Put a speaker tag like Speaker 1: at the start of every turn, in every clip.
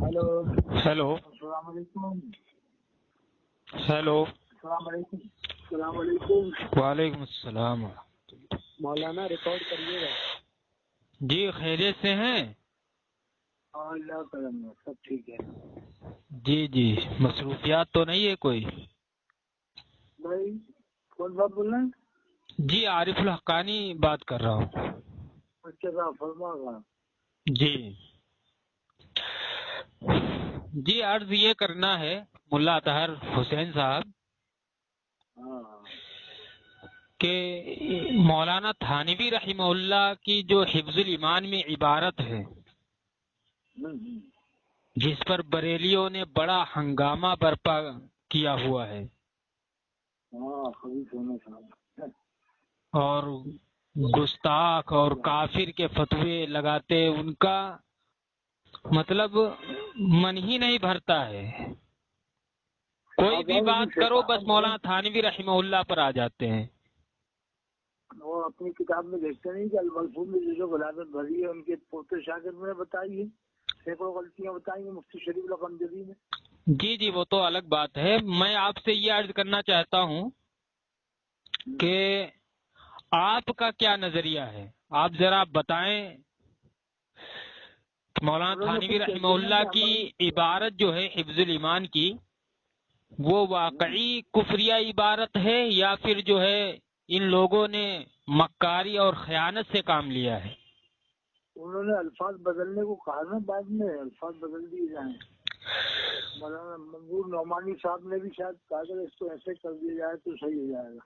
Speaker 1: Hello
Speaker 2: hello
Speaker 1: السلام علیکم.
Speaker 2: Hello
Speaker 1: السلام علیکم. السلام علیکم.
Speaker 2: وعلیکم السلام.
Speaker 1: مولانا ریکارڈ کریے گا.
Speaker 2: جی خیریت سے ہیں؟
Speaker 1: اللہ کرم ہے، سب ٹھیک ہے.
Speaker 2: جی جی، مصروفیات تو نہیں ہے کوئی؟
Speaker 1: بھائی کون بات بول رہے ہیں؟
Speaker 2: جی عارف الحقانی بات کر رہا ہوں.
Speaker 1: اچھا صاحب فرما گا.
Speaker 2: جی جی، عرض یہ کرنا ہے ملا اطہر حسین صاحب
Speaker 1: ہاں
Speaker 2: کہ مولانا تھانوی رحمہ اللہ کی جو حفظ الایمان میں عبارت ہے جس پر بریلیوں نے بڑا ہنگامہ برپا کیا ہوا ہے
Speaker 1: ہاں خبیث ہونے صاحب
Speaker 2: اور گستاخ اور کافر کے فتوے لگاتے، ان کا مطلب من ہی نہیں بھرتا ہے. کوئی بھی بات کرو بس مولانا تھانوی رحمہ اللہ پر آ جاتے ہیں.
Speaker 1: وہ اپنی کتاب میں دیکھتے نہیں کہ الملفوظ میں جو غلاظت بھری ہے ان کے پوتے شاگرد میں بتائی ہے، سینکڑوں غلطیاں بتائی ہیں مفتی شریف القمجدی نے.
Speaker 2: جی جی، وہ تو الگ بات ہے. میں آپ سے یہ عرض کرنا چاہتا ہوں کہ آپ کا کیا نظریہ ہے، آپ ذرا بتائیں. مولانا تھانوی رحمہ اللہ کی عبارت جو ہے حفظ الایمان کی، وہ واقعی کفریہ عبارت ہے یا پھر جو ہے ان لوگوں نے مکاری اور خیانت سے کام لیا ہے؟
Speaker 1: انہوں نے الفاظ بدلنے کو کہا نا، بعد میں الفاظ بدل دیے جائیں. مولانا منظور نعمانی صاحب نے بھی شاید کہا کہ اس کو ایسے کر دیا جائے تو صحیح ہو جائے گا.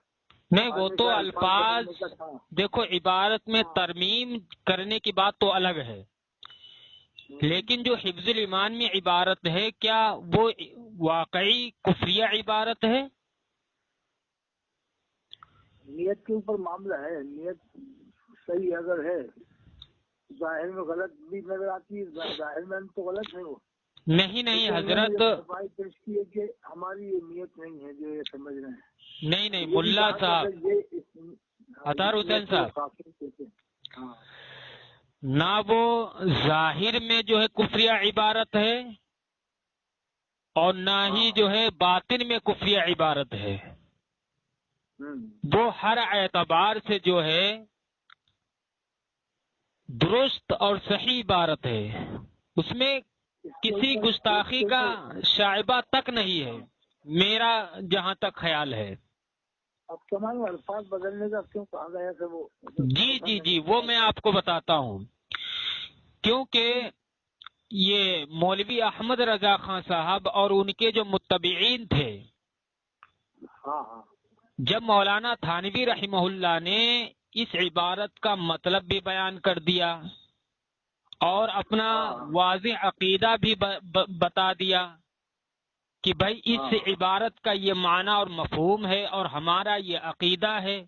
Speaker 2: نہیں، وہ تو الفاظ دیکھو، عبارت میں ترمیم کرنے کی بات تو الگ ہے، لیکن جو حفظ الایمان میں عبارت ہے کیا وہ واقعی کفریہ عبارت ہے؟
Speaker 1: نیت کے اوپر معاملہ ہے. نیت صحیح اگر ہے، ظاہر میں غلط بھی نظر آتی ہے، ظاہر میں تو غلط ہے وہ.
Speaker 2: نہیں حضرت،
Speaker 1: صفائی پیش کی ہے کہ ہماری یہ نیت نہیں ہے جو یہ سمجھ رہے ہیں.
Speaker 2: نہیں ملا صاحب، اطہر حسین صاحب،
Speaker 1: ہاں
Speaker 2: نہ وہ ظاہر میں جو ہے کفریہ عبارت ہے اور نہ ہی جو ہے باطن میں کفریہ عبارت ہے. وہ ہر اعتبار سے جو ہے درست اور صحیح عبارت ہے، اس میں کسی گستاخی کا شائبہ تک نہیں ہے، میرا جہاں تک خیال ہے.
Speaker 1: اب تمام الفاظ بدلنے کا کیوں کہا گیا کہ وہ
Speaker 2: جی وہ میں آپ کو بتاتا ہوں. کیونکہ یہ مولوی احمد رضا خان صاحب اور ان کے جو متبعین تھے، جب مولانا تھانوی رحمہ اللہ نے اس عبارت کا مطلب بھی بیان کر دیا اور اپنا واضح عقیدہ بھی بتا دیا کہ بھائی اس عبارت کا یہ معنی اور مفہوم ہے اور ہمارا یہ عقیدہ ہے،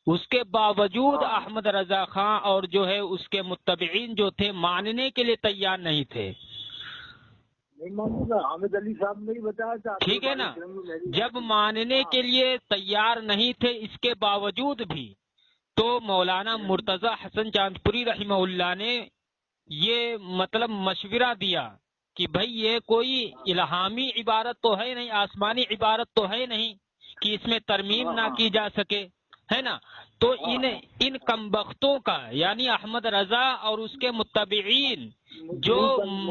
Speaker 2: اس کے باوجود احمد رضا خان اور جو ہے اس کے متبعین جو تھے ماننے کے لیے تیار نہیں تھے.
Speaker 1: حامد علی صاحب نے ہی بتایا تھا.
Speaker 2: ٹھیک ہے نا، جب ماننے کے لیے تیار نہیں تھے اس کے باوجود بھی تو مولانا مرتضی حسن چاندپوری رحمہ اللہ نے یہ مطلب مشورہ دیا کہ بھائی یہ کوئی الہامی عبارت تو ہے نہیں، آسمانی عبارت تو ہے نہیں کہ اس میں ترمیم نہ کی جا سکے، ہے نا. تو ان کمبختوں کا یعنی احمد رضا اور اس کے متبعین جو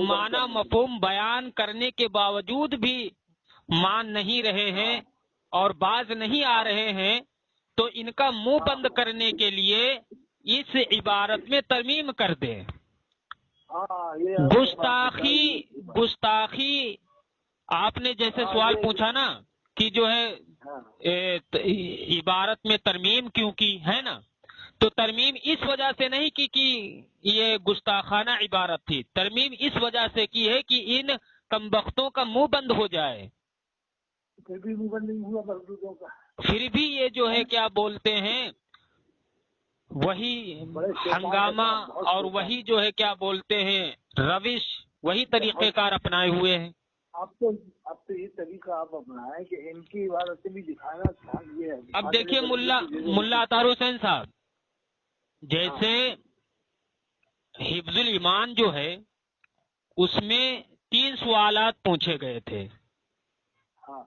Speaker 2: معنی مفہوم بیان کرنے کے باوجود بھی مان نہیں رہے ہیں اور باز نہیں آ رہے ہیں، تو ان کا منہ بند کرنے کے لیے اس عبارت میں ترمیم کر دیں. گستاخی آپ نے جیسے سوال پوچھا نا کہ جو ہے عبارت میں ترمیم کیوں کی ہے نا، تو ترمیم اس وجہ سے نہیں کی کہ یہ گستاخانہ عبارت تھی، ترمیم اس وجہ سے کی ہے کہ ان کمبختوں کا منہ بند ہو جائے. پھر بھی یہ جو ہے کیا بولتے ہیں وہی ہنگامہ اور وہی جو ہے کیا بولتے ہیں روش، وہی طریقہ کار اپنائے ہوئے ہیں.
Speaker 1: اب تو یہ طریقہ آپ اپنائیں کہ ان کی عبادت بھی دکھانا چاہیے.
Speaker 2: اب دیکھیے ملا اطہر حسین صاحب، جیسے حفظ الایمان جو ہے اس میں 3 سوالات پوچھے گئے تھے.
Speaker 1: ہاں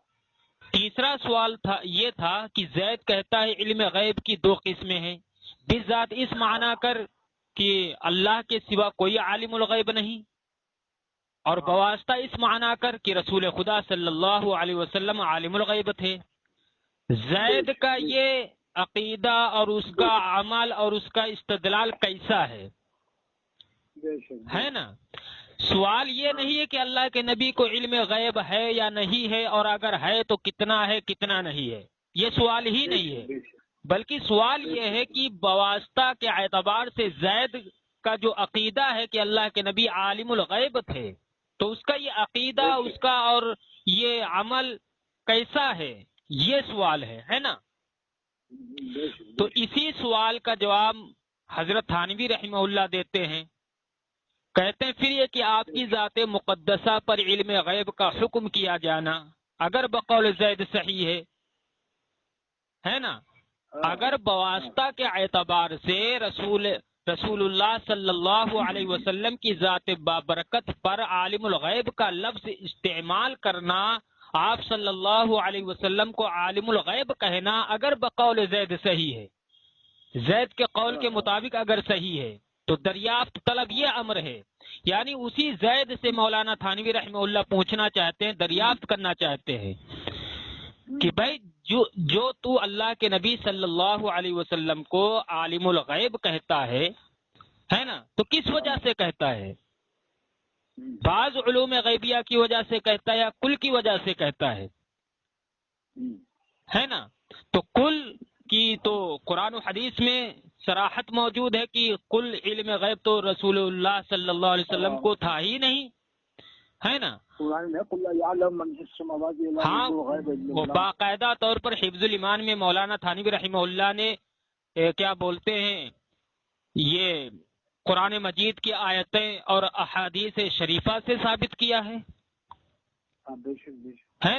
Speaker 2: تیسرا سوال تھا یہ تھا کہ زید کہتا ہے علم غیب کی 2 قسمیں ہیں، بالذات اس معنی کر کہ اللہ کے سوا کوئی عالم الغیب نہیں، اور بواسطہ اس معنی کر کہ رسول خدا صلی اللہ علیہ وسلم عالم الغیب تھے. زید کا یہ عقیدہ اور اس کا عمل اور اس کا استدلال کیسا ہے؟ ہے نا. سوال یہ نہیں ہے کہ اللہ کے نبی کو علم غیب ہے یا نہیں ہے، اور اگر ہے تو کتنا ہے کتنا نہیں ہے، یہ سوال ہی نہیں ہے، بلکہ سوال یہ ہے کہ بواسطہ کے اعتبار سے زید کا جو عقیدہ ہے کہ اللہ کے نبی عالم الغیب تھے، تو اس کا یہ عقیدہ اس کا اور یہ عمل کیسا ہے، یہ سوال ہے نا. تو اسی سوال کا جواب حضرت تھانوی رحمہ اللہ دیتے ہیں. کہتے ہیں پھر یہ کہ آپ کی ذات مقدسہ پر علم غیب کا حکم کیا جانا اگر بقول زید صحیح ہے نا، اگر بواسطہ کے اعتبار سے رسول اللہ صلی اللہ علیہ وسلم کی ذات بابرکت پر عالم الغیب کا لفظ استعمال کرنا، آپ صلی اللہ علیہ وسلم کو عالم الغیب کہنا اگر بقول زید صحیح ہے، زید کے قول کے مطابق اگر صحیح ہے، تو دریافت طلب یہ امر ہے. یعنی اسی زید سے مولانا تھانوی رحمہ اللہ پوچھنا چاہتے ہیں، دریافت کرنا چاہتے ہیں کہ بھائی جو تو اللہ کے نبی صلی اللہ علیہ وسلم کو عالم الغیب کہتا ہے نا، تو کس وجہ سے کہتا ہے؟ بعض علوم غیبیہ کی وجہ سے کہتا ہے یا کل کی وجہ سے کہتا ہے نا. تو کل کی تو قرآن و حدیث میں صراحت موجود ہے کہ کل علم غیب تو رسول اللہ صلی اللہ علیہ وسلم کو تھا ہی نہیں، ہے نا. ہاں، وہ باقاعدہ طور پر حفظ الایمان میں مولانا تھانوی رحمہ اللہ نے کیا بولتے ہیں، یہ قرآن مجید کی آیتیں اور احادیث شریفہ سے ثابت کیا ہے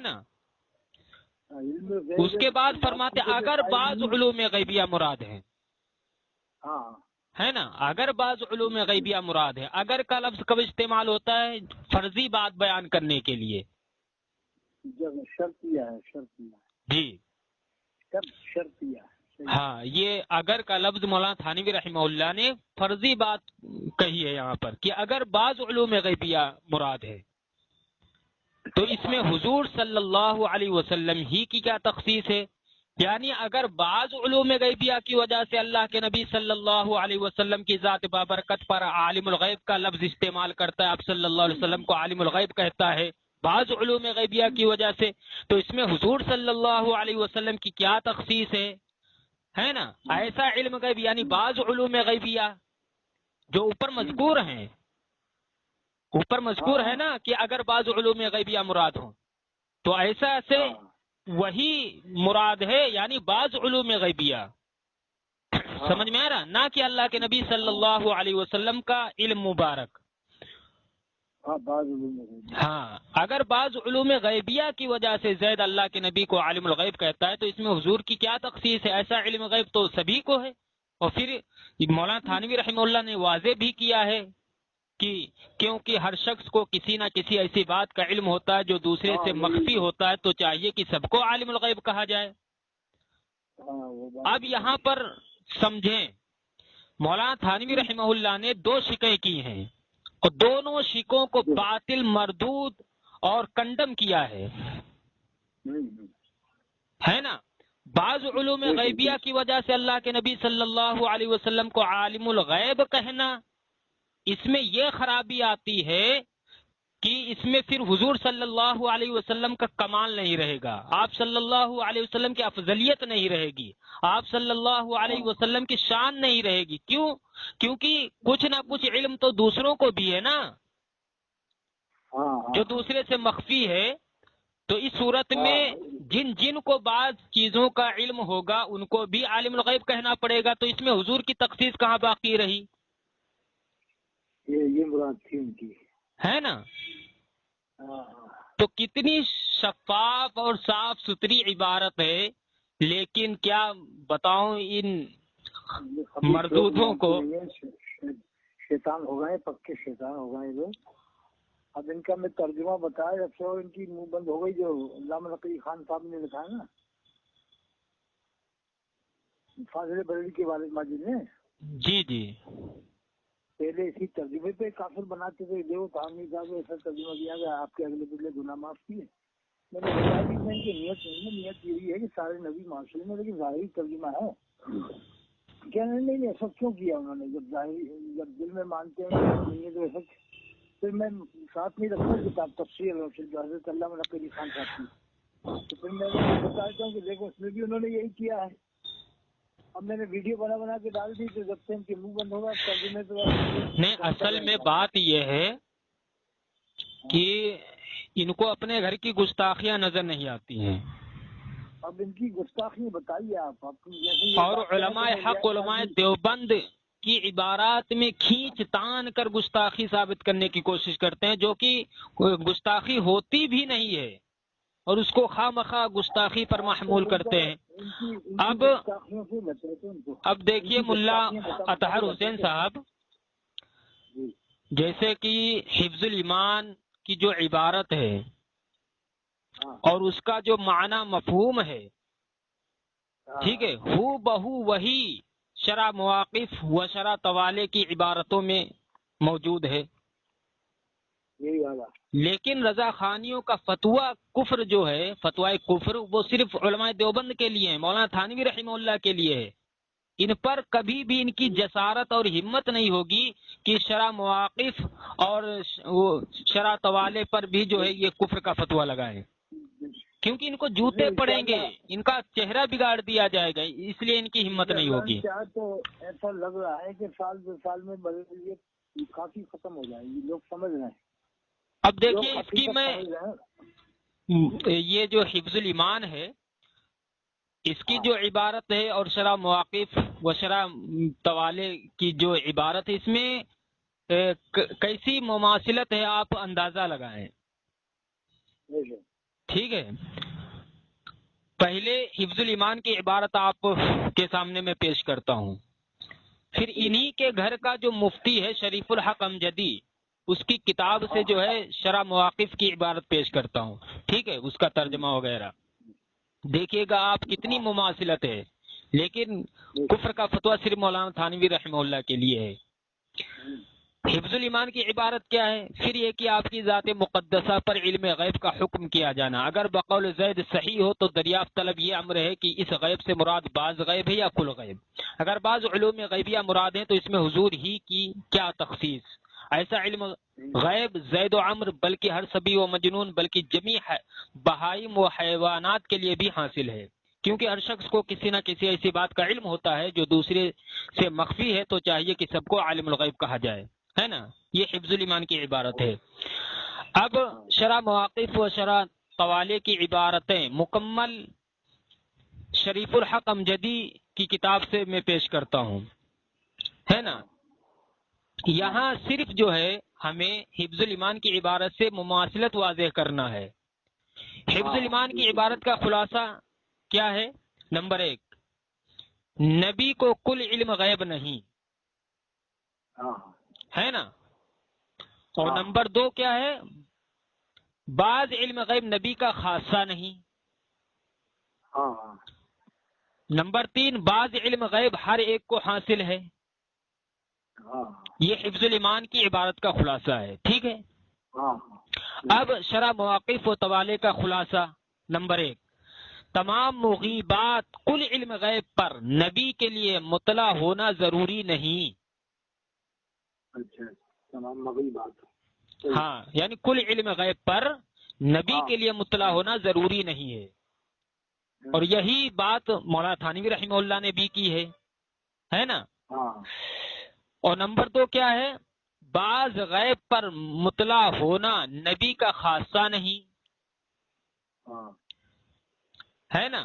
Speaker 2: نا. اس کے بعد فرماتے اگر بعض علوم غیبیہ مراد ہیں، ہے نا، اگر بعض علوم غیبیہ مراد ہے، اگر کا لفظ کب استعمال ہوتا ہے؟ فرضی بات بیان کرنے کے لیے. جی ہاں، یہ اگر کا لفظ مولانا تھانوی رحمہ اللہ نے فرضی بات کہی ہے یہاں پر کہ اگر بعض علوم غیبیہ مراد ہے، تو اس میں حضور صلی اللہ علیہ وسلم ہی کی کیا تخصیص ہے؟ یعنی اگر بعض علوم غیبیہ کی وجہ سے اللہ کے نبی صلی اللہ علیہ وسلم کی ذات بابرکت پر عالم الغیب کا لفظ استعمال کرتا ہے، آپ صلی اللہ علیہ وسلم کو عالم الغیب کہتا ہے بعض علوم غیبیہ کی وجہ سے، تو اس میں حضور صلی اللہ علیہ وسلم کی کیا تخصیص ہے نا. ایسا علم غیب یعنی بعض علوم غیبیہ جو اوپر مذکور ہے نا کہ اگر بعض علوم غیبیہ مراد ہوں، تو ایسا سے وہی مراد ہے، یعنی بعض علوم غیبیہ. سمجھ میں آ رہا؟ نہ کہ اللہ کے نبی صلی اللہ علیہ وسلم کا علم مبارک. ہاں، اگر بعض علوم غیبیہ کی وجہ سے زید اللہ کے نبی کو عالم الغیب کہتا ہے، تو اس میں حضور کی کیا تخصیص ہے؟ ایسا علم غیب تو سبھی کو ہے. اور پھر مولانا تھانوی رحمہ اللہ نے واضح بھی کیا ہے کہ کیونکہ ہر شخص کو کسی نہ کسی ایسی بات کا علم ہوتا ہے جو دوسرے سے مخفی ہوتا ہے، تو چاہیے کہ سب کو عالم الغیب کہا جائے. اب یہاں پر سمجھیں، مولانا تھانوی رحمہ اللہ نے 2 شقیں کی ہیں، اور دونوں شقوں کو باطل، مردود اور کنڈم کیا ہے نا. بعض علوم غیبیہ کی وجہ سے اللہ کے نبی صلی اللہ علیہ وسلم کو عالم الغیب کہنا، اس میں یہ خرابی آتی ہے کہ اس میں پھر حضور صلی اللہ علیہ وسلم کا کمال نہیں رہے گا، آپ صلی اللہ علیہ وسلم کی افضلیت نہیں رہے گی، آپ صلی اللہ علیہ وسلم کی شان نہیں رہے گی. کیونکہ کچھ نہ کچھ علم تو دوسروں کو بھی ہے نا، جو دوسرے سے مخفی ہے. تو اس صورت میں جن کو بعض چیزوں کا علم ہوگا ان کو بھی عالم الغیب کہنا پڑے گا. تو اس میں حضور کی تخصیص کہاں باقی رہی؟
Speaker 1: یہ مراد تھی ان کی، ہے
Speaker 2: نا. تو کتنی شفاف اور صاف ستھری عبارت ہے، لیکن کیا بتاؤں ان مردودوں کو.
Speaker 1: شیطان ہو گئے، پکے شیطان ہو گئے لوگ. اب ان کا میں ترجمہ بتایا جب سے ان کی منہ بند ہو گئی، جو علامہ نقوی خان صاحب نے لکھا ہے نا فاضل بریلوی کے والد ماجد نے،
Speaker 2: جی جی
Speaker 1: پہلے اسی ترجمے پہ کافر بناتے تھے، دیو تعمیر صاحب ایسا ترجمہ کیا گیا آپ کے اگلے پچھلے گناہ معاف کیے. میں نے بتایا کہ میں ان کی نیت نہیں ہے، نیت یہی ہے کہ سارے نبی معصوم ہیں، لیکن ظاہری ترجمہ ہے. کیا نہیں ایسا کیوں کیا انہوں نے؟ جب دل میں مانتے ہیں نہیں ہے تو ایسا پھر میں ساتھ نہیں رکھوں کتاب تفسیر حضرت علامہ نقوی خان صاحب کی، تو پھر میں بتا دیتا ہوں کہ دیکھو اس میں بھی انہوں نے یہی کیا ہے. اب میں نے ویڈیو بنا کے ڈال دی، تو جب سے ان کے منہ بند ہوگا ترجمے تو
Speaker 2: نہیں، اصل میں بات یہ ہے کہ ان کو اپنے گھر کی گستاخیاں نظر نہیں آتی ہیں.
Speaker 1: اب ان کی گستاخی بتائیے آپ
Speaker 2: اور علماء حق علماء دیوبند کی عبارات میں کھینچ تان کر گستاخی ثابت کرنے کی کوشش کرتے ہیں، جو کہ گستاخی ہوتی بھی نہیں ہے، اور اس کو خواہ مخواہ گستاخی پر محمول کرتے ہیں. اب دیکھیے ملا اطہر حسین صاحب، جیسے کہ حفظ الایمان کی جو عبارت ہے اور اس کا جو معنی مفہوم ہے، ٹھیک ہے، ہو بہو وہی شرح مواقف و شرح طوالے کی عبارتوں میں موجود ہے. لیکن رضا خانیوں کا فتویٰ کفر جو ہے، فتویٰ کفر، وہ صرف علماء دیوبند کے لیے ہے، مولانا تھانوی رحمہ اللہ کے لیے ہے. ان پر کبھی بھی ان کی جسارت اور ہمت نہیں ہوگی کہ شرح مواقف اور شرح طوالے پر بھی جو ہے یہ کفر کا فتویٰ لگائیں، کیونکہ ان کو جوتے پڑیں گے، ان کا چہرہ بگاڑ دیا جائے گا، اس لیے ان کی ہمت نہیں ہوگی.
Speaker 1: تو ایسا لگ رہا ہے کہ سال دو سال میں یہ کافی ختم ہو جائے گی، لوگ سمجھ رہے ہیں.
Speaker 2: اب دیکھیے اس کی میں یہ جو حفظ الایمان ہے، اس کی جو عبارت ہے اور شرح مواقف و شرح طوالے کی جو عبارت ہے، اس میں کیسی مماثلت ہے آپ اندازہ لگائیں. ٹھیک ہے، پہلے حفظ الایمان کی عبارت آپ کے سامنے میں پیش کرتا ہوں، پھر انہی کے گھر کا جو مفتی ہے شریف الحق امجدی، اس کی کتاب سے جو ہے شرح مواقف کی عبارت پیش کرتا ہوں، ٹھیک ہے، اس کا ترجمہ وغیرہ. دیکھیے گا آپ کتنی مماثلت ہے، لیکن کفر کا فتویٰ صرف مولانا تھانوی رحمہ اللہ کے لیے ہے. حفظ الایمان کی عبارت کیا ہے؟ پھر یہ کہ آپ کی ذات مقدسہ پر علم غیب کا حکم کیا جانا، اگر بقول زید صحیح ہو تو دریافت طلب یہ امر ہے کہ اس غیب سے مراد بعض غیب ہے یا کل غیب. اگر بعض علوم غیبیہ مراد ہیں تو اس میں حضور ہی کی کیا تخصیص؟ ایسا علم غیب زید و عمر بلکہ ہر سبی و مجنون بلکہ جمیع بہائم و حیوانات کے لیے بھی حاصل ہے، کیونکہ ہر شخص کو کسی نہ کسی ایسی بات کا علم ہوتا ہے جو دوسرے سے مخفی ہے، تو چاہیے کہ سب کو عالم الغیب کہا جائے، ہے نا. یہ حفظ الایمان کی عبارت ہے. اب شرح مواقف و شرح طوالے کی عبارتیں مکمل شریف الحق امجدی کی کتاب سے میں پیش کرتا ہوں، ہے نا. یہاں صرف جو ہے ہمیں حفظ الایمان کی عبارت سے مماثلت واضح کرنا ہے. حفظ الایمان کی عبارت کا خلاصہ کیا ہے؟ نمبر 1، نبی کو کل علم غیب نہیں، ہے نا. اور نمبر 2 کیا ہے؟ بعض علم غیب نبی کا خاصہ نہیں. نمبر 3، بعض علم غیب ہر ایک کو حاصل ہے. یہ حفظ الایمان کی عبارت کا خلاصہ ہے، ٹھیک ہے. اب شرح مواقف و طوالے کا خلاصہ. نمبر 1، تمام مغیبات کل علم غیب پر نبی کے لیے مطلع ہونا ضروری نہیں.
Speaker 1: اچھا، تمام مغیبات،
Speaker 2: ہاں، یعنی کل علم غیب پر نبی کے لیے مطلع ہونا ضروری نہیں ہے. اور یہی بات مولانا تھانوی رحمہ اللہ نے بھی کی ہے نا. اور نمبر 2 کیا ہے؟ بعض غیب پر مطلع ہونا نبی کا خاصہ نہیں، ہے نا.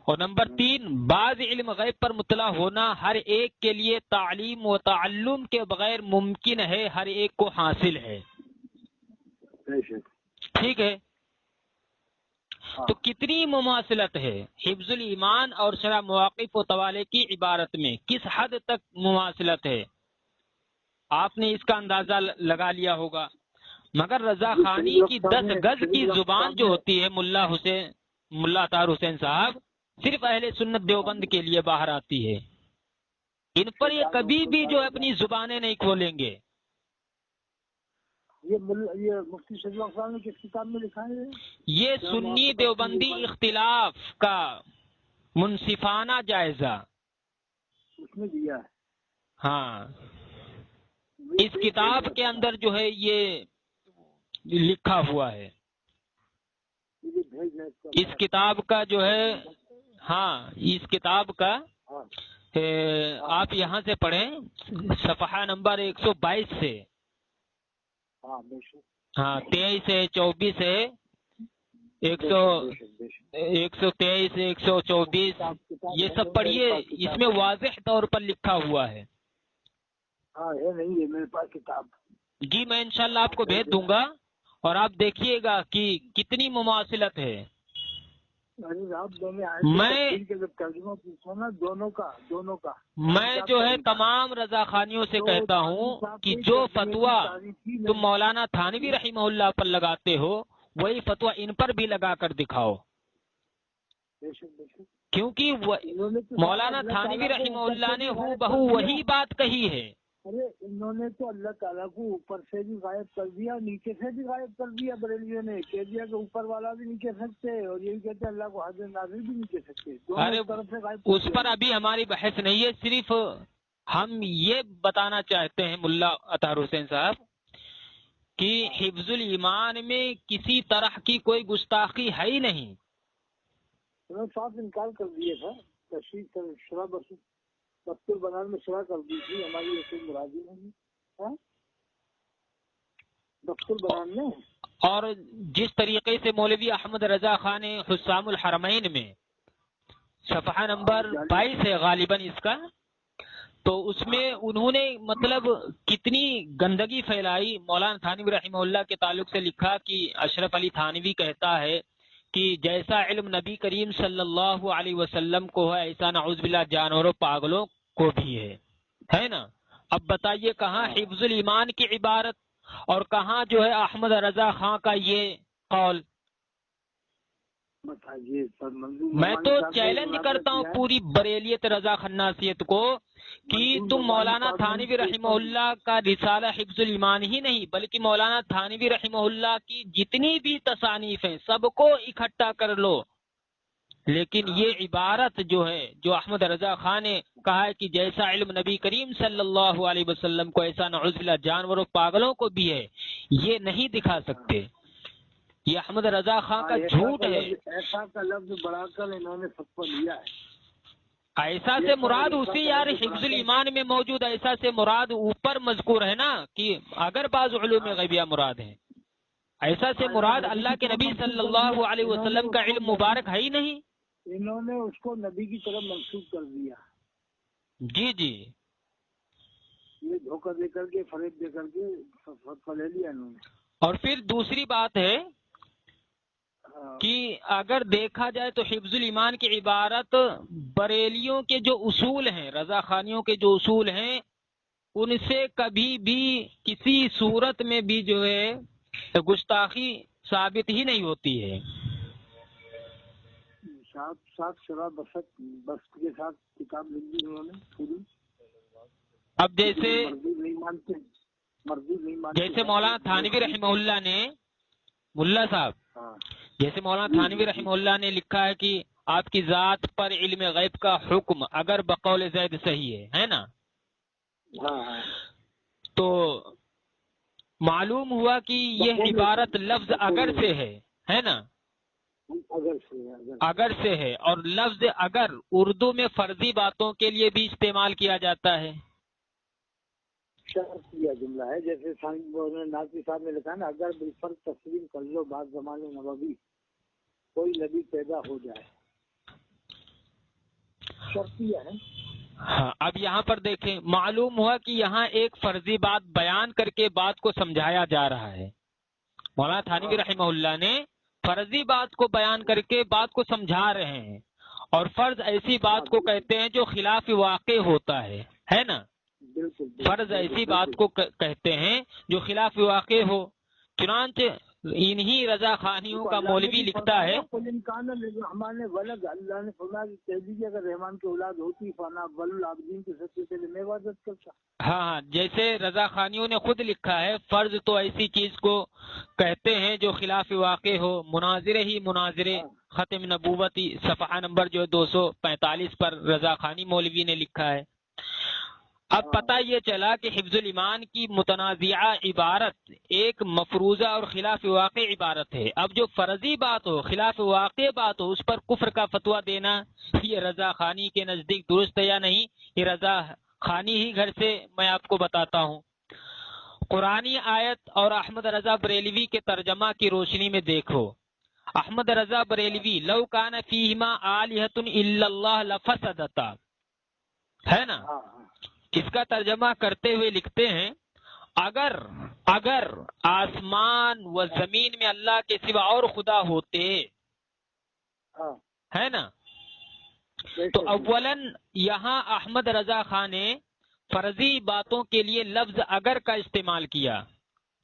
Speaker 2: اور نمبر 3، بعض علم غیب پر مطلع ہونا ہر ایک کے لیے تعلیم و تعلم کے بغیر ممکن ہے، ہر ایک کو حاصل ہے. ٹھیک ہے. تو کتنی مماثلت ہے حفظ الایمان اور شرح مواقف و طوالے کی عبارت میں، کس حد تک مماثلت ہے آپ نے اس کا اندازہ لگا لیا ہوگا. مگر رضا خانی کی 10 گز کی زبان جو ہوتی ہے ملا اطہر حسین صاحب صرف اہل سنت دیوبند کے لیے باہر آتی ہے. ان پر یہ کبھی بھی جو اپنی زبانیں نہیں کھولیں گے.
Speaker 1: یہ مفتی شفیع اللہ صاحب نے کس کتاب میں لکھا ہے؟ یہ
Speaker 2: سنی دیوبندی اختلاف کا منصفانہ جائزہ
Speaker 1: اس میں دیا ہے.
Speaker 2: ہاں، اس کتاب کے اندر جو ہے یہ لکھا ہوا ہے. اس کتاب کا جو ہے، ہاں اس کتاب کا آپ یہاں سے پڑھیں صفحہ نمبر 122 سے. ہاں 23 ہے، 24 ہے، 123 124 یہ سب پڑھیے. اس میں واضح طور پر لکھا ہوا ہے.
Speaker 1: ہاں ہے نہیں ہے میرے پاس کتاب.
Speaker 2: جی میں انشاءاللہ آپ کو بھیج دوں گا اور آپ دیکھیے گا کہ کتنی مماثلت ہے. میں جو ہے تمام رضا خانیوں سے کہتا ہوں کہ جو فتویٰ تم مولانا تھانوی رحمہ اللہ پر لگاتے ہو وہی فتویٰ ان پر بھی لگا کر دکھاؤ، کیونکہ مولانا تھانوی رحمہ اللہ نے ہو بہو وہی بات کہی ہے.
Speaker 1: ارے انہوں نے تو اللہ تعالیٰ کو اوپر سے بھی غائب کر دیا، نیچے سے بھی غائب کر دیا. بریلویوں نے کہہ دیا کہ اوپر والا بھی نہیں کہہ سکتے، اور یہی کہتے ہیں اللہ کو حاضر ناظر بھی نہیں کہہ سکتے.
Speaker 2: ارے اس پر ابھی ہماری بحث نہیں ہے، صرف ہم یہ بتانا چاہتے ہیں ملا اطہر حسین صاحب کہ حفظ الایمان میں کسی طرح کی کوئی گستاخی ہے ہی نہیں.
Speaker 1: انہوں نے صاف انکار کر دیا تھا. تشریح شرح دفتر بنانے میں شرح کر دی تھی ہماری ایسے مرادی نہیں دفتر بنانے.
Speaker 2: اور جس طریقے سے مولوی احمد رضا خان نے حسام الحرمین میں صفحہ نمبر 22 ہے غالباً اس کا، تو اس میں انہوں نے مطلب کتنی گندگی پھیلائی. مولانا تھانوی رحمہ اللہ کے تعلق سے لکھا کہ اشرف علی تھانوی کہتا ہے کہ جیسا علم نبی کریم صلی اللہ علیہ وسلم کو ہے ایسا نعوذ باللہ جانوروں پاگلوں کو بھی ہے نا. اب بتائیے کہاں حفظ الایمان کی عبارت اور کہاں جو ہے احمد رضا خان کا یہ قول. میں تو چیلنج کرتا ہوں پوری بریلیت رضا خناسیت کو کہ تم مولانا تھانوی رحمہ اللہ کا رسالہ حفظ الایمان ہی نہیں بلکہ مولانا تھانوی رحمہ اللہ کی جتنی بھی تصانیف ہیں سب کو اکٹھا کر لو، لیکن یہ عبارت جو ہے جو احمد رضا خان نے کہا ہے کہ جیسا علم نبی کریم صلی اللہ علیہ وسلم کو ایسا نعوذ باللہ جانوروں پاگلوں کو بھی ہے، یہ نہیں دکھا سکتے. یہ احمد رضا خان کا جھوٹ ہے.
Speaker 1: ایسا کا لفظ بڑھا کر انہوں نے فتویٰ لیا ہے.
Speaker 2: ایسا سے مراد اسی یار حفظ الایمان میں موجود ایسا سے مراد اوپر مذکور ہے نا کہ اگر بعض علوم غیبیہ مراد ہیں، ایسا سے مراد اللہ کے نبی صلی اللہ علیہ وسلم کا علم مبارک ہے ہی نہیں.
Speaker 1: انہوں نے اس کو نبی کی طرف منسوخ کر دیا.
Speaker 2: جی جی
Speaker 1: یہ دھوکہ دے کر کے فریب دے کر کے فتویٰ لے لیا انہوں نے.
Speaker 2: اور پھر دوسری بات ہے کہ اگر دیکھا جائے تو حفظ الایمان کی عبارت بریلیوں کے جو اصول ہیں، رضا خانیوں کے جو اصول ہیں، ان سے کبھی بھی کسی صورت میں بھی جو ہے گستاخی ثابت ہی نہیں ہوتی ہے.
Speaker 1: ساتھ شرح بس کے ساتھ کتاب لکھ دی انہوں نے پوری.
Speaker 2: اب جیسے
Speaker 1: مرضی نہیں مانتے
Speaker 2: جیسے مولانا تھانوی رحمہ اللہ نے ملا صاحب جیسے مولانا تھانوی رحمہ اللہ نے لکھا ہے کہ آپ کی ذات پر علم غیب کا حکم اگر بقول زید صحیح ہے نا، تو معلوم ہوا کہ یہ عبارت لفظ اگر سے ہے نا، اگر سے ہے، اور لفظ اگر اردو میں فرضی باتوں کے لیے بھی استعمال کیا جاتا ہے.
Speaker 1: یہ جملہ ہے جیسے ناقی صاحب نے لکھا نا، اگر بالفرض تسلیم کر لو بعد زمانے نبوی کوئی نبی پیدا ہو جائے، شرطیہ ہے.
Speaker 2: ہاں اب یہاں پر دیکھیں، معلوم ہوا کہ یہاں ایک فرضی بات بیان کر کے بات کو سمجھایا جا رہا ہے. مولانا تھانوی رحمہ اللہ نے فرضی بات کو بیان کر کے بات کو سمجھا رہے ہیں، اور فرض ایسی بات کو کہتے ہیں جو خلاف واقع ہوتا ہے نا. فرض ایسی بات کو کہتے ہیں جو خلاف واقع ہو. چنانچہ انہی رضا خانیوں کا مولوی لکھتا ہے،
Speaker 1: ہمارے ولد اللہ نے فرمایا کہ کہہ دیجیے اگر رحمان کی اولاد ہوتی فانا ول العابدین کی سب سے پہلے میں عبادت کرتا.
Speaker 2: ہاں جیسے رضا خانیوں نے خود لکھا ہے، فرض تو ایسی چیز کو کہتے ہیں جو خلاف واقع ہو، مناظرے ہی مناظرے، ختم نبوتی، صفحہ نمبر جو 245 پر رضا خانی مولوی نے لکھا ہے. اب پتہ یہ چلا کہ حفظ الایمان کی متنازعہ عبارت ایک مفروضہ اور خلاف واقع عبارت ہے. اب جو فرضی بات ہو، خلاف واقع بات ہو، اس پر کفر کا فتویٰ دینا یہ رضا خانی کے نزدیک درست ہے یا نہیں، یہ رضا خانی ہی گھر سے میں آپ کو بتاتا ہوں. قرآنی آیت اور احمد رضا بریلوی کے ترجمہ کی روشنی میں دیکھو. احمد رضا بریلوی لو کان فیہما آلہۃ الا اللہ لفسدتا، ہے نا، اس کا ترجمہ کرتے ہوئے لکھتے ہیں اگر آسمان و زمین میں اللہ کے سوا اور خدا ہوتے، ہے نا، تو اولاً یہاں احمد رضا خان نے فرضی باتوں کے لیے لفظ اگر کا استعمال کیا،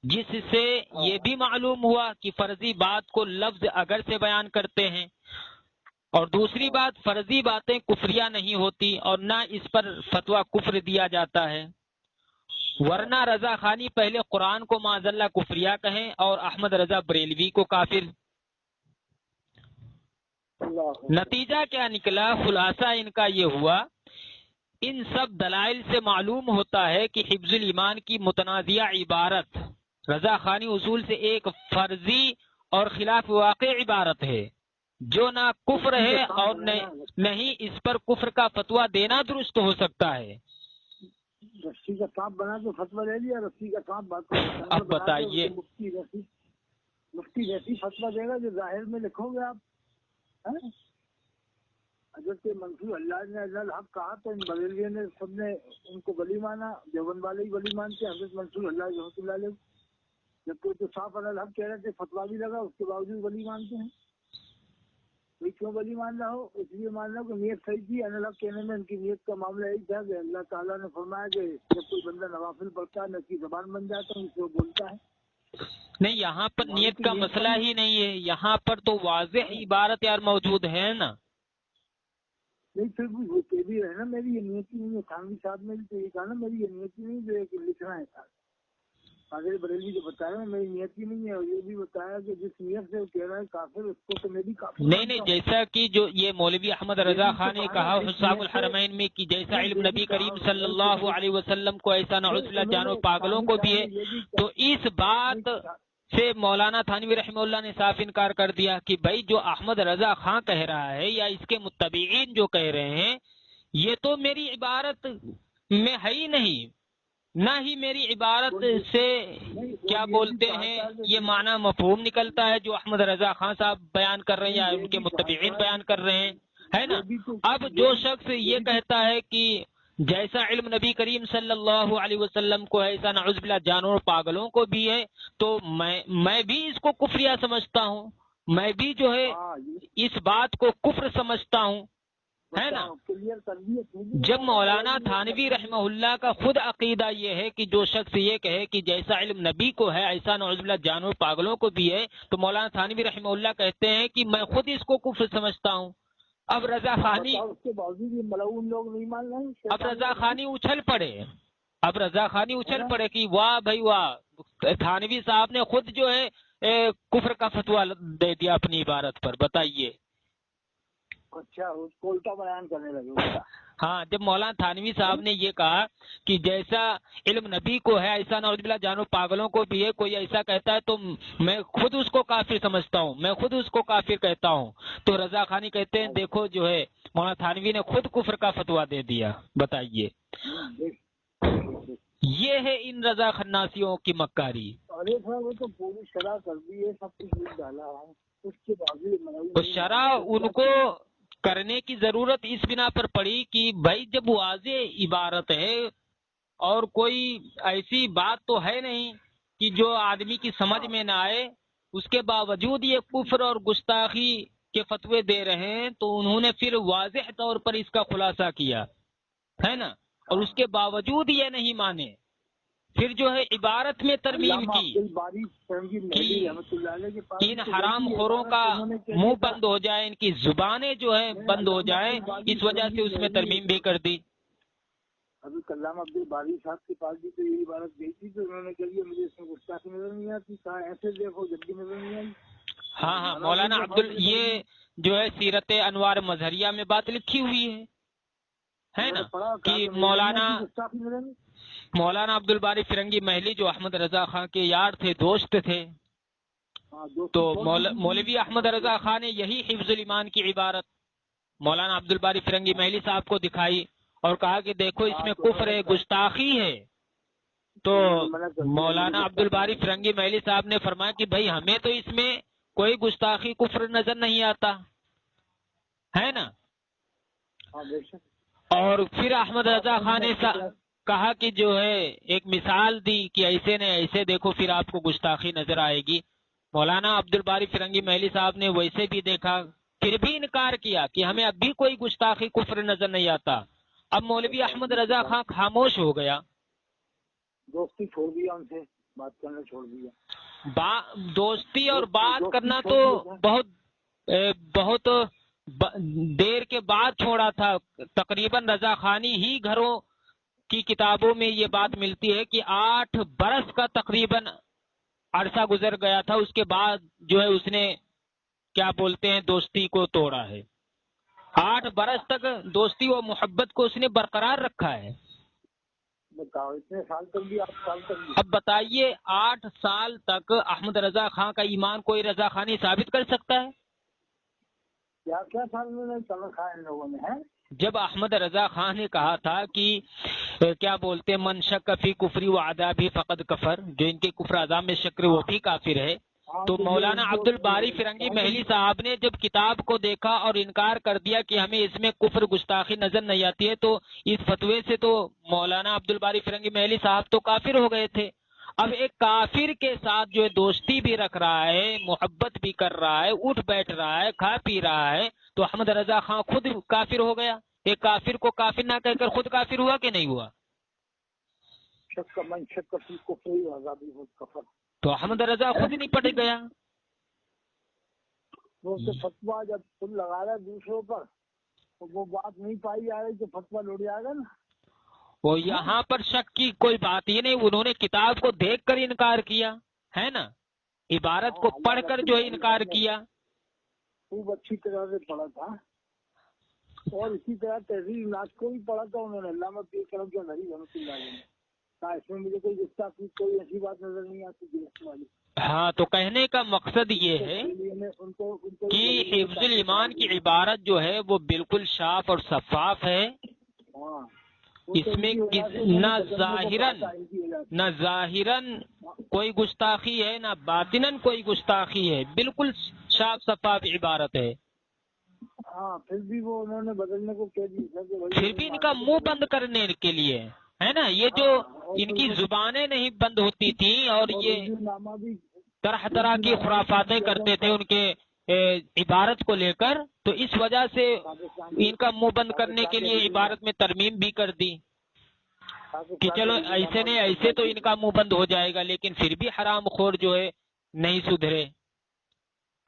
Speaker 2: جس سے یہ بھی معلوم ہوا کہ فرضی بات کو لفظ اگر سے بیان کرتے ہیں. اور دوسری بات، فرضی باتیں کفریہ نہیں ہوتی اور نہ اس پر فتویٰ کفر دیا جاتا ہے، ورنہ رضا خانی پہلے قرآن کو معاذ اللہ کفریہ کہیں اور احمد رضا بریلوی کو کافر. نتیجہ کیا نکلا؟ خلاصہ ان کا یہ ہوا، ان سب دلائل سے معلوم ہوتا ہے کہ حفظ الایمان کی متنازعہ عبارت رضا خانی اصول سے ایک فرضی اور خلاف واقع عبارت ہے، جو نہ کفر ہے اور نہیں اس پر کفر کا فتویٰ دینا درست ہو سکتا ہے.
Speaker 1: رسی کا سانپ بنا کے فتویٰ لے لیا، رسی کا سانپ بات.
Speaker 2: اب بتائیے،
Speaker 1: مفتی ویسی فتویٰ دے گا جو ظاہر میں لکھو گے آپ. حضرت منصور اللہ نے الحق کہا تو ان بریلویوں نے سب نے ان کو ولی مانا، دیوبند والے ہی ولی مانتے. حضرت منصور اللہ رحمۃ اللہ علیہ جب کوئی تو صاف الحق کہہ رہے تھے، فتویٰ بھی لگا، اس کے باوجود ولی مانتے ہیں. کوئی کیوں ولی مان رہا ہو؟ اس لیے مان رہا ہو کہ نیت صحیح تھی. الحق کہنے میں ان کی نیت کا معاملہ یہی تھا کہ اللہ تعالیٰ نے فرمایا کہ جب کوئی بندہ نوافل پڑھتا ہے، اس کی زبان بن جاتا ہے، اس سے وہ بولتا ہے.
Speaker 2: نہیں، یہاں پر نیت کا مسئلہ ہی نہیں ہے، یہاں پر تو واضح عبارت یار موجود ہے نا.
Speaker 1: نہیں پھر بھی وہ کہہ بھی رہے نا میری یہ نیت ہی نہیں ہے. خانوی صاحب نے بھی تو یہ کہا نا میری یہ نیت ہی نہیں جو ہے کہ لکھنا ہے. حضرت بریلوی جو بتایا میری نیت ہی نہیں ہے، اور یہ بھی بتایا کہ جس نیت سے وہ کہہ رہا ہے کافر، اس کو تو میں بھی کافر.
Speaker 2: نہیں، جیسا کہ جو یہ مولوی احمد رضا خان نے کہا حساب الحرمین میں کہ جیسا علم نبی کریم صلی اللہ علیہ وسلم کو ایسا نعوذ باللہ جانو پاگلوں کو بھی ہے، تو اس بات سے مولانا تھانوی رحمہ اللہ نے صاف انکار کر دیا کہ بھائی جو احمد رضا خان کہہ رہا ہے یا اس کے متبعین جو کہہ رہے ہیں، یہ تو میری عبارت میں ہے ہی نہیں، نہ ہی میری عبارت سے کیا بولتے ہیں یہ معنی مفہوم نکلتا ہے جو احمد رضا خان صاحب بیان کر رہے ہیں یا ان کے متبعین بیان کر رہے ہیں، ہے نا. اب جو شخص یہ کہتا ہے کہ جیسا علم نبی کریم صلی اللہ علیہ وسلم کو ایسا نعوذ باللہ جانور پاگلوں کو بھی ہے، تو میں بھی اس کو کفریہ سمجھتا ہوں، میں بھی جو ہے اس بات کو کفر سمجھتا ہوں، ہے نا. جب مولانا تھانوی رحمہ اللہ کا خود عقیدہ یہ ہے کہ جو شخص یہ کہے کہ جیسا علم نبی کو ہے ایسا نعوذ باللہ جانور پاگلوں کو بھی ہے، تو مولانا تھانوی رحمہ اللہ کہتے ہیں کہ میں خود اس کو کفر سمجھتا ہوں. اب رضا خانی اچھل پڑے کہ واہ بھائی واہ، تھانوی صاحب نے خود جو ہے کفر کا فتویٰ دے دیا اپنی عبارت پر. بتائیے.
Speaker 1: اچھا الٹا بیان کرنے لگے.
Speaker 2: ہاں، جب مولانا تھانوی صاحب نے یہ کہا کہ جیسا علم نبی کو ہے ایسا نعوذ باللہ جانو پاگلوں کو بھی ہے، کوئی ایسا کہتا ہے تو میں خود اس کو کافر سمجھتا ہوں، میں خود اس کو کافر کہتا ہوں، تو رضا خانی کہتے ہیں دیکھو جو ہے مولانا تھانوی نے خود کفر کا فتویٰ دے دیا. بتائیے. یہ ہے ان رضا خناسیوں کی مکاری.
Speaker 1: ارے وہ تو پوری شرح کر دی ہے، سب کچھ ڈالا ہے، اس کے باوجود
Speaker 2: شرح ان کو کرنے کی ضرورت اس بنا پر پڑی کہ بھائی جب واضح عبارت ہے اور کوئی ایسی بات تو ہے نہیں کہ جو آدمی کی سمجھ میں نہ آئے، اس کے باوجود یہ کفر اور گستاخی کے فتوے دے رہے ہیں، تو انہوں نے پھر واضح طور پر اس کا خلاصہ کیا، ہے نا، اور اس کے باوجود یہ نہیں مانے، پھر جو ہے عبارت میں ترمیم کی ان حرام خوروں کا منہ بند ہو جائے، ان کی زبانیں جو ہے بند ہو جائیں، اس وجہ سے اس میں ترمیم بھی کر دی۔
Speaker 1: ابھی علامہ عبد الباری صاحب کے پاس بھی تو یہی عبارت گئی تھی، تو انہوں نے کہا مجھے اس میں گستاخی نظر نہیں آتی، کہا ایسے دیکھو جب بھی نظر نہیں آئی۔
Speaker 2: ہاں ہاں، مولانا یہ جو ہے سیرت انوار مظہریہ میں بات لکھی ہوئی ہے نا، کہ مولانا عبد الباری فرنگی محلی جو احمد رضا خان کے یار تھے، دوست تھے، تو مولوی احمد رضا خان نے یہی حفظ الایمان کی عبارت مولانا عبد الباری فرنگی محلی صاحب کو دکھائی اور کہا کہ دیکھو اس میں کفر ہے، گستاخی ہے۔ تو مولانا عبد الباری فرنگی محلی صاحب نے فرمایا کہ بھائی ہمیں تو اس میں کوئی گستاخی کفر نظر نہیں آتا ہے نا۔ اور پھر احمد رضا خان نے کہا کہ جو ہے ایک مثال دی کہ ایسے نے ایسے دیکھو پھر آپ کو گستاخی نظر آئے گی۔ مولانا عبد الباری فرنگی محلی صاحب نے ویسے بھی دیکھا، پھر بھی انکار کیا کہ ہمیں اب بھی کوئی گستاخی کفر نظر نہیں آتا۔ اب مولوی احمد رضا خان خاموش ہو گیا،
Speaker 1: دوستی چھوڑ دیا، ان سے بات کرنا چھوڑ دیا۔
Speaker 2: دوستی اور بات کرنا تو بہت دیر کے بعد چھوڑا تھا، تقریباً رضا خانی ہی گھروں کی کتابوں میں یہ بات ملتی ہے کہ 8 برس کا تقریباً عرصہ گزر گیا تھا، اس کے بعد جو ہے اس نے کیا بولتے ہیں دوستی کو توڑا ہے۔ 8 برس تک دوستی و محبت کو اس نے برقرار رکھا ہے۔
Speaker 1: اتنے سال تک بھی 8 سال تک بھی۔
Speaker 2: اب بتائیے 8 سال تک احمد رضا خان کا ایمان کوئی رضا خانی ثابت کر سکتا ہے؟
Speaker 1: کیا سال میں چل رکھا ہے ان لوگوں نے ہے؟
Speaker 2: جب احمد رضا خان نے کہا تھا کہ کیا بولتے ہیں من شک فی کفری و عذابی فقد کفر، جو ان کے کفر عذاب میں شک وہ بھی کافر ہے، تو مولانا عبد الباری فرنگی محلی صاحب نے جب کتاب کو دیکھا اور انکار کر دیا کہ ہمیں اس میں کفر گستاخی نظر نہیں آتی ہے، تو اس فتوے سے تو مولانا عبد الباری فرنگی محلی صاحب تو کافر ہو گئے تھے۔ اب ایک کافر کے ساتھ جو ہے دوستی بھی رکھ رہا ہے، محبت بھی کر رہا ہے، اٹھ بیٹھ رہا ہے، کھا پی رہا ہے، تو احمد رضا خان خود کافر ہو گیا۔ ایک کافر کو کافر نہ کہہ کر خود کافر ہوا کہ نہیں ہوا؟ تو احمد رضا خود نہیں پڑ گیا۔
Speaker 1: وہ فتوا جب خود لگا رہا ہے دوسروں پر، تو وہ بات نہیں پائی جا رہی تو فتوا لوٹ جائے گا نا۔
Speaker 2: وہ یہاں پر شک کی کوئی بات ہی نہیں، انہوں نے کتاب کو دیکھ کر انکار کیا ہے نا، عبارت کو پڑھ کر جو انکار کیا۔
Speaker 1: خوب اچھی طرح سے پڑھا تھا، اور اسی طرح تحریر ناز کو بھی پڑھا تھا انہوں نے، علامہ پیر کرم کے نری رحمۃ اللہ علیہ نے کہا اس میں مجھے کوئی گستاخی کوئی ایسی بات نظر نہیں آتی درست والی۔ ہاں،
Speaker 2: تو کہنے کا مقصد یہ ہے کہ حفظ الایمان کی عبارت جو ہے وہ بالکل صاف اور شفاف ہے، اس میں نہ ظاہراً کوئی گستاخی ہے نہ باطناً کوئی گستاخی ہے، بالکل صاف شفاف عبارت ہے۔
Speaker 1: ہاں، پھر بھی وہ انہوں نے بدلنے کو کہہ دیا،
Speaker 2: پھر بھی ان کا منہ بند کرنے کے لیے ہے نا، یہ جو ان کی زبانیں نہیں بند ہوتی تھیں اور یہ طرح طرح کی خرافاتیں کرتے تھے ان کے عبارت کو لے کر، تو اس وجہ سے ان کا منہ بند کرنے کے لیے عبارت میں ترمیم بھی کر دی کہ چلو ایسے نہیں ایسے تو ان کا منہ بند ہو جائے گا، لیکن پھر بھی حرام خور جو ہے نہیں سدھرے۔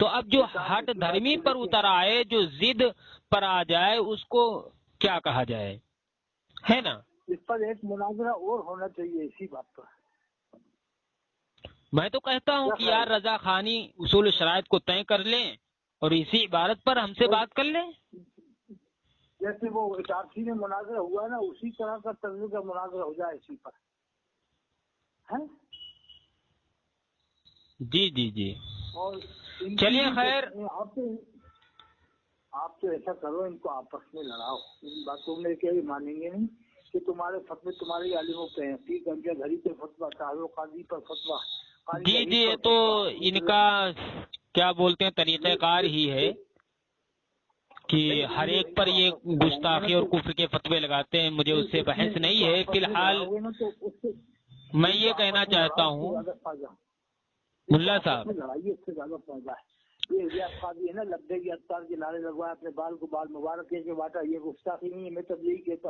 Speaker 2: تو اب جو ہٹ دھرمی پر اتر آئے، جو ضد پر آ جائے، اس کو کیا کہا جائے، ہے نا۔
Speaker 1: اس پر ایک مناظرہ اور ہونا چاہیے اسی بات پر۔
Speaker 2: میں تو کہتا ہوں کہ یار رضا خانی اصول شرائط کو طے کر لیں اور اسی عبارت پر ہم سے بات کر لیں۔
Speaker 1: جیسے وہ اٹارسی میں مناظرہ ہوا نا، اسی طرح کا طرز کا مناظرہ ہو جائے اسی پر، ہے؟
Speaker 2: جی جی جی،
Speaker 1: اور
Speaker 2: چلیے خیر،
Speaker 1: آپ تو ایسا کرو، ان کو آپس میں لڑاؤ، ان باتوں میں کیا مانیں گے نہیں کہ تمہارے فتوے تمہاری عالموں پہ ہیں، ٹھیک ہے، گھری پہ فتوا، تعلق قاضی پر فتوا۔
Speaker 2: جی جی، یہ تو ان کا کیا بولتے ہیں طریقہ کار ہی ہے کہ ہر ایک پر یہ گستاخی اور کفر کے فتوے لگاتے ہیں، مجھے اس سے بحث نہیں ہے۔ فی الحال میں یہ کہنا چاہتا ہوں ملا صاحب،
Speaker 1: لڑائی اس سے زیادہ فائدہ ہے۔ یہ الیاس قاضی ہے نا، لبے کی اطار کے نعرے لگوائے، اپنے بال کو بال مبارک کے باٹا، یہ گستاخی نہیں ہے، میں تب یہی کہتا ہوں۔